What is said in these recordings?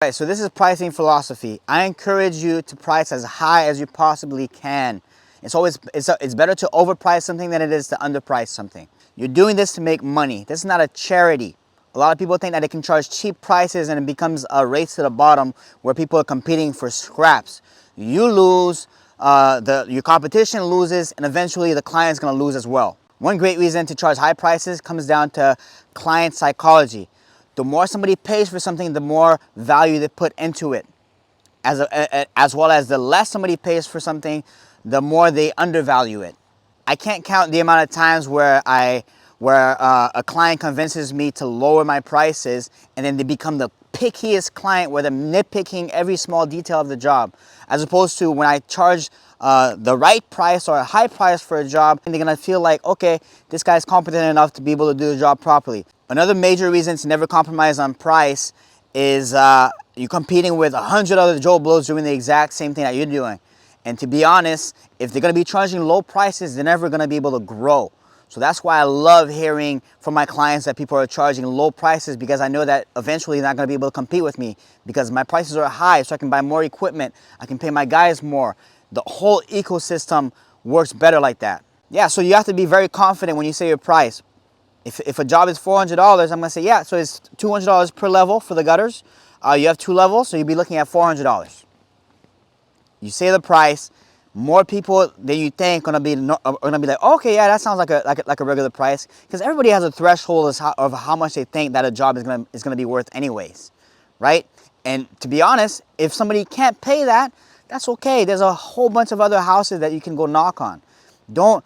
Right, so this is pricing philosophy. I encourage you to price as high as you possibly can. It's better to overprice something than it is to underprice something. You're doing this to make money. This is not a charity. A lot of people think that they can charge cheap prices and it becomes a race to the bottom where people are competing for scraps. You lose, your competition loses, and eventually the client's gonna lose as well. One great reason to charge high prices comes down to client psychology. The more somebody pays for something, the more value they put into it. As well as the less somebody pays for something, the more they undervalue it. I can't count the amount of times where a client convinces me to lower my prices and then they become the pickiest client where they're nitpicking every small detail of the job, as opposed to when I charge the right price or a high price for a job, and they're gonna feel like, okay, this guy's competent enough to be able to do the job properly. Another major reason to never compromise on price is you're competing with 100 other Joe Blows doing the exact same thing that you're doing. And to be honest, if they're gonna be charging low prices, they're never gonna be able to grow. So that's why I love hearing from my clients that people are charging low prices, because I know that eventually they're not gonna be able to compete with me because my prices are high, so I can buy more equipment, I can pay my guys more. The whole ecosystem works better like that. Yeah, so you have to be very confident when you say your price. If a job is $400, I'm gonna say, yeah, so it's $200 per level for the gutters. You have 2 levels, so you'd be looking at $400. You say the price, more people than you think are gonna be like, okay, yeah, that sounds like a regular price, because everybody has a threshold of how much they think that a job is gonna be worth anyways, right? And to be honest, if somebody can't pay that, that's okay. There's a whole bunch of other houses that you can go knock on. Don't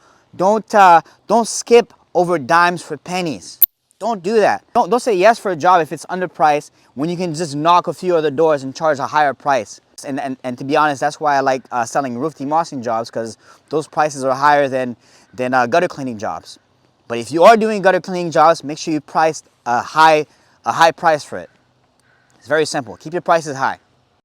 skip over dimes for pennies. Don't do that. Don't say yes for a job if it's underpriced when you can just knock a few other doors and charge a higher price. And to be honest, that's why I like selling roof demossing jobs, because those prices are higher than gutter cleaning jobs. But if you are doing gutter cleaning jobs, make sure you price a high price for it. It's very simple. Keep your prices high.